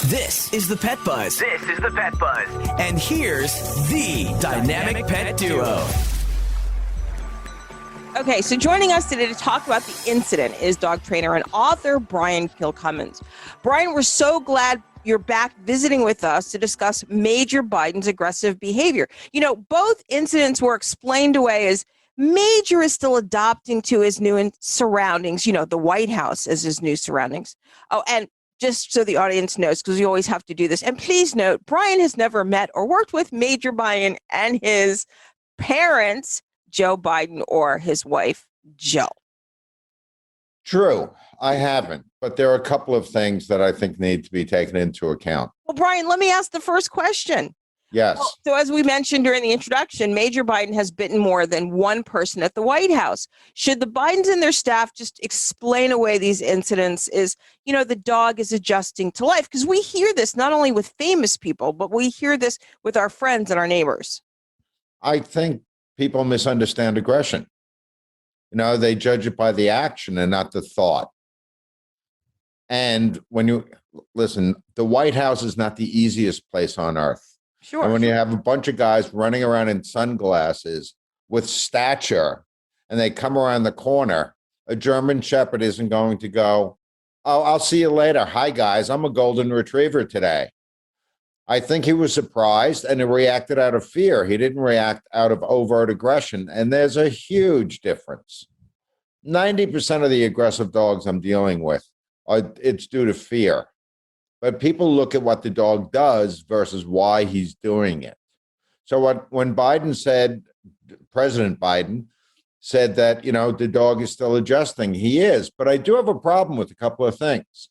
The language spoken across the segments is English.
This is the Pet Buzz. This is the Pet Buzz. And here's the Dynamic Pet Duo. Okay, so joining us today to talk about the incident is dog trainer and author Brian Kilcommons. Brian, we're so glad you're back visiting with us to discuss Major Biden's aggressive behavior. You know, both incidents were explained away as Major is still adopting to his new surroundings, you know, the White House as his new surroundings. Oh, and just so the audience knows, because we always have to do this, and please note, Brian has never met or worked with Major Biden and his parents, Joe Biden, or his wife, Jill. True, I haven't, but there are a couple of things that I think need to be taken into account. Well, Brian, let me ask the first question. Yes. Well, so as we mentioned during the introduction, Major Biden has bitten more than one person at the White House. Should the Bidens and their staff just explain away these incidents is, you know, the dog is adjusting to life? Because we hear this not only with famous people, but we hear this with our friends and our neighbors. I think people misunderstand aggression. You know, they judge it by the action and not the thought. And when you listen, the White House is not the easiest place on earth. Sure. And when you have a bunch of guys running around in sunglasses with stature and they come around the corner, a German Shepherd isn't going to go, "Oh, I'll see you later. Hi, guys. I'm a golden retriever today." I think he was surprised and he reacted out of fear. He didn't react out of overt aggression. And there's a huge difference. 90% of the aggressive dogs I'm dealing with, it's due to fear. But people look at what the dog does versus why he's doing it. So when Biden said, President Biden said that, you know, the dog is still adjusting, he is. But I do have a problem with a couple of things.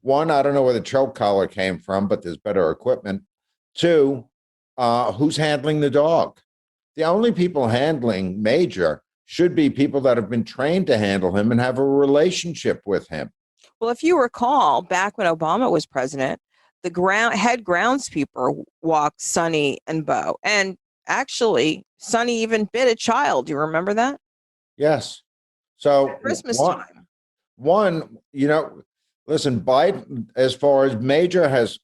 One, I don't know where the choke collar came from, but there's better equipment. Two, who's handling the dog? The only people handling Major should be people that have been trained to handle him and have a relationship with him. Well, if you recall, back when Obama was president, the head groundskeeper walked Sonny and Bo. And actually, Sonny even bit a child. Do you remember that? Yes. So at Christmas time. One, you know, listen, Biden, as far as Major has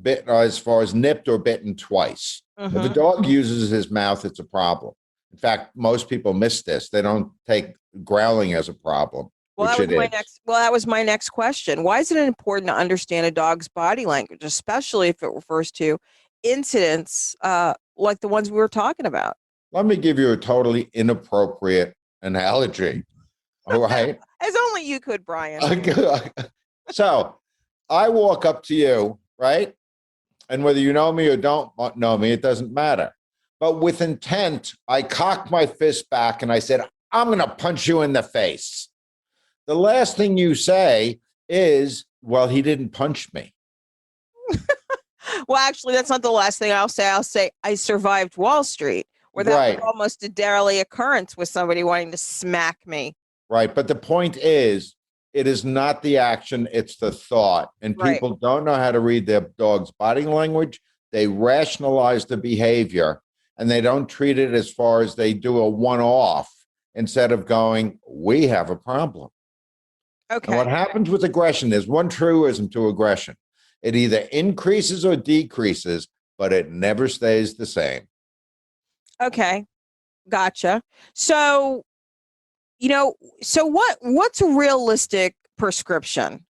bitten, as far as nipped or bitten twice. Mm-hmm. If a dog uses his mouth, it's a problem. In fact, most people miss this. They don't take growling as a problem. Well, that was my next question. Why is it important to understand a dog's body language, especially if it refers to incidents like the ones we were talking about? Let me give you a totally inappropriate analogy. All right. As only you could, Brian. So I walk up to you, right? And whether you know me or don't know me, it doesn't matter. But with intent, I cocked my fist back and I said, "I'm going to punch you in the face." The last thing you say is, "Well, he didn't punch me." Well, actually, that's not the last thing I'll say. I'll say, "I survived Wall Street," where that was almost a daily occurrence with somebody wanting to smack me. Right. But the point is, it is not the action, it's the thought. And people don't know how to read their dog's body language. They rationalize the behavior and they don't treat it as far as they do a one-off instead of going, "We have a problem." Okay. And what happens with aggression, there's one truism to aggression. It either increases or decreases, but it never stays the same. Okay. Gotcha. So, you know, what's a realistic prescription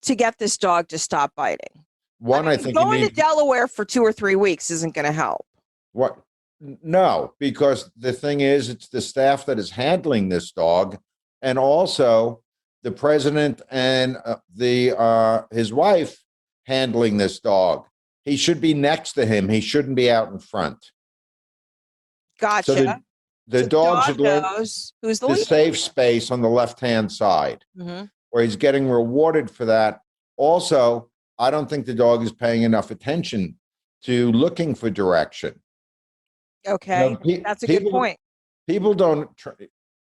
to get this dog to stop biting? I think going to Delaware for 2 or 3 weeks isn't going to help. What? No, because the thing is, it's the staff that is handling this dog, and also the president and his wife handling this dog. He should be next to him. He shouldn't be out in front. Gotcha. So the dog should live who's the leader. Safe space on the left-hand side, where he's getting rewarded for that. Also, I don't think the dog is paying enough attention to looking for direction. Okay, that's a good point. People don't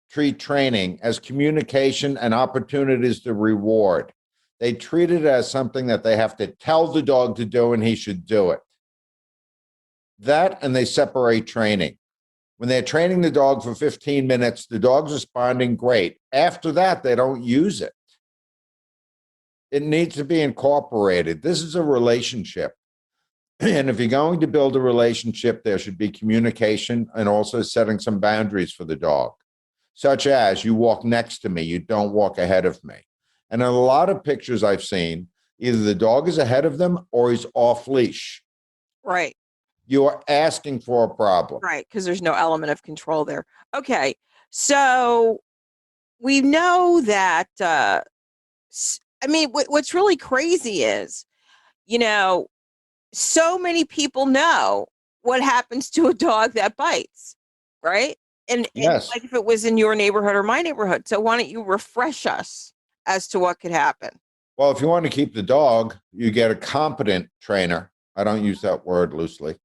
treat training as communication and opportunities to reward. They treat it as something that they have to tell the dog to do, and he should do it. That, and they separate training. When they're training the dog for 15 minutes, the dog's responding great. After that, they don't use it. It needs to be incorporated. This is a relationship. And if you're going to build a relationship, there should be communication and also setting some boundaries for the dog, such as you walk next to me, you don't walk ahead of me. And in a lot of pictures I've seen, either the dog is ahead of them or he's off leash. Right. You are asking for a problem. Right. Because there's no element of control there. Okay. So we know that, I mean, what's really crazy is, you know, so many people know what happens to a dog that bites, right? And Yes. like if it was in your neighborhood or my neighborhood. So why don't you refresh us as to what could happen? Well, if you want to keep the dog, you get a competent trainer. I don't use that word loosely.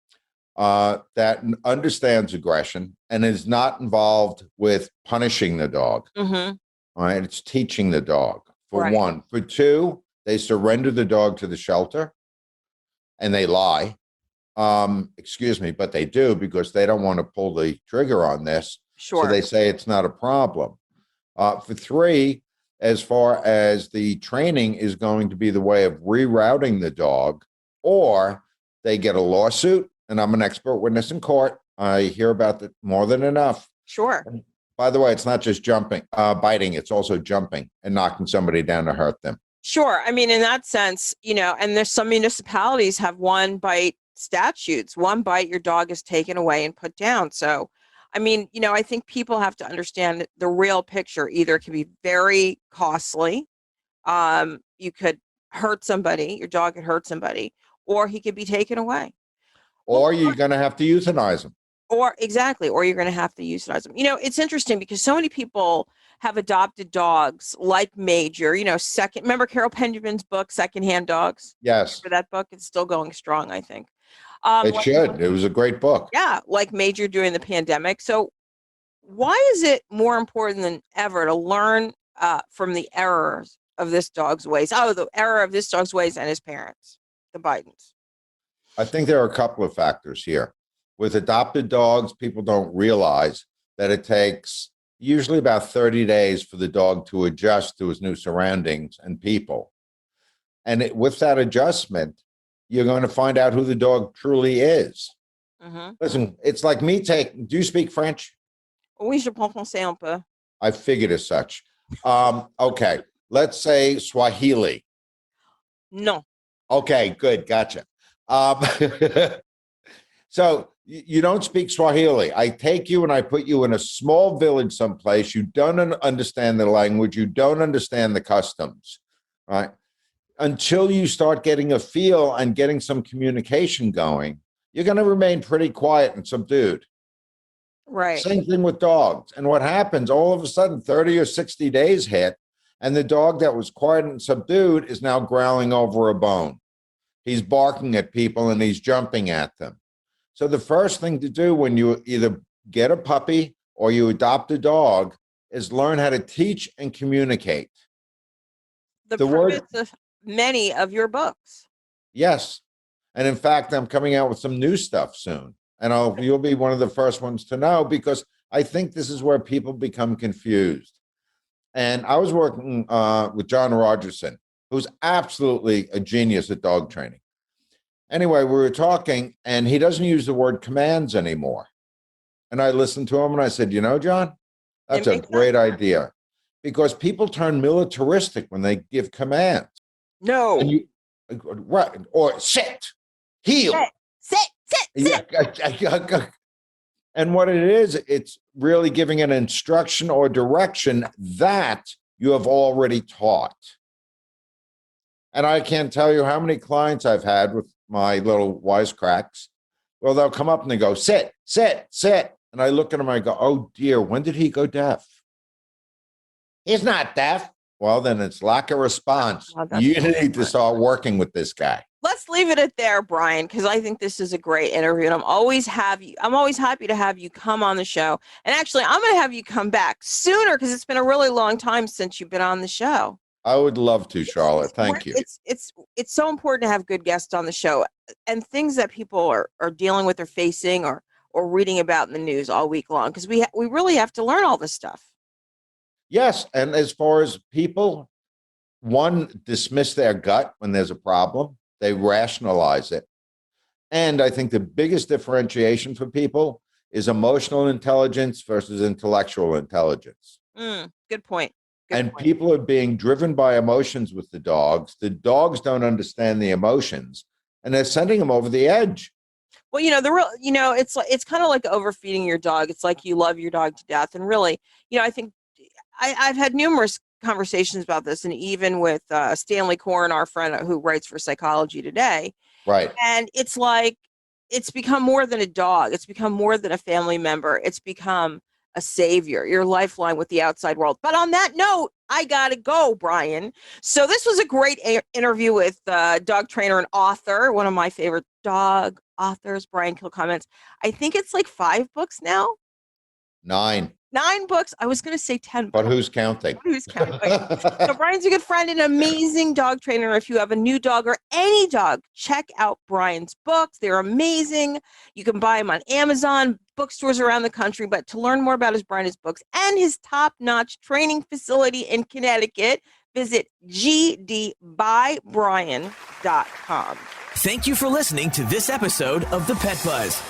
That understands aggression and is not involved with punishing the dog. Mm-hmm. All right. It's teaching the dog, for Right. one. For two, they surrender the dog to the shelter and they lie. Excuse me, but they do because they don't want to pull the trigger on this. So Sure. they say it's not a problem. For three, as far as the training is going to be the way of rerouting the dog, or they get a lawsuit, and I'm an expert witness in court. I hear about that more than enough. Sure. By the way, it's not just biting, it's also jumping and knocking somebody down to hurt them. Sure. I mean, in that sense, and there's some municipalities have one bite statutes. One bite, your dog is taken away and put down. So, I mean, I think people have to understand the real picture. Either it can be very costly. You could hurt somebody, your dog could hurt somebody, or he could be taken away. Well, Or you're going to have to euthanize them. or exactly, or you're going to have to euthanize them. It's interesting because so many people have adopted dogs like Major, remember Carol Benjamin's book, Secondhand Dogs? Yes, For that book, it's still going strong, I think. it should. It was a great book. Yeah, like Major during the pandemic. So why is it more important than ever to learn from the errors of this dog's ways? Oh, the error of this dog's ways and his parents, the Bidens. I think there are a couple of factors here. With adopted dogs, people don't realize that it takes usually about 30 days for the dog to adjust to his new surroundings and people. And with that adjustment, you're going to find out who the dog truly is. Mm-hmm. Listen, it's like me do you speak French? Oui, je parle français un peu. I figured as such. Okay, let's say Swahili. No. Okay, good, gotcha. So you don't speak Swahili. I take you and I put you in a small village someplace. You don't understand the language. You don't understand the customs, right? Until you start getting a feel and getting some communication going, you're going to remain pretty quiet and subdued. Right. Same thing with dogs. And what happens, all of a sudden, 30 or 60 days hit, and the dog that was quiet and subdued is now growling over a bone. He's barking at people and he's jumping at them. So the first thing to do when you either get a puppy or you adopt a dog is learn how to teach and communicate. The purpose of many of your books. Yes. And in fact, I'm coming out with some new stuff soon. And you'll be one of the first ones to know, because I think this is where people become confused. And I was working with John Rogerson, who's absolutely a genius at dog training. Anyway, we were talking, and he doesn't use the word commands anymore. And I listened to him and I said, John, that's a great idea, because people turn militaristic when they give commands. No. And right. Or sit, heel. Sit. And what it is, it's really giving an instruction or direction that you have already taught. And I can't tell you how many clients I've had with my little wisecracks. Well, they'll come up and they go, sit. And I look at them, I go, oh dear, when did he go deaf? He's not deaf. Well, then it's lack of response. You need to start working with this guy. Let's leave it at there, Brian, because I think this is a great interview, and I'm always happy to have you come on the show. And actually, I'm going to have you come back sooner, because it's been a really long time since you've been on the show. I would love to, Charlotte. Thank you. It's so important to have good guests on the show, and things that people are dealing with or facing or reading about in the news all week long, because we really have to learn all this stuff. Yes, and as far as people, one, dismiss their gut when there's a problem. They rationalize it. And I think the biggest differentiation for people is emotional intelligence versus intellectual intelligence. Good point. And people are being driven by emotions with the dogs. The dogs don't understand the emotions, and they're sending them over the edge. Well, it's kind of like overfeeding your dog. It's like you love your dog to death. And really, I think I've had numerous conversations about this, and even with Stanley Korn, our friend who writes for Psychology Today. Right. And it's like, it's become more than a dog. It's become more than a family member. It's become a savior, your lifeline with the outside world. But on that note, I got to go, Brian. So this was a great interview with dog trainer and author, one of my favorite dog authors, Brian Kilcommons. I think it's like 5 books now. 9 books. I was going to say 10. But who's counting? Who's counting? So Brian's a good friend, an amazing dog trainer. If you have a new dog or any dog, check out Brian's books. They're amazing. You can buy them on Amazon, bookstores around the country. But to learn more about Brian's books and his top-notch training facility in Connecticut, visit gdbybrian.com. Thank you for listening to this episode of The Pet Buzz.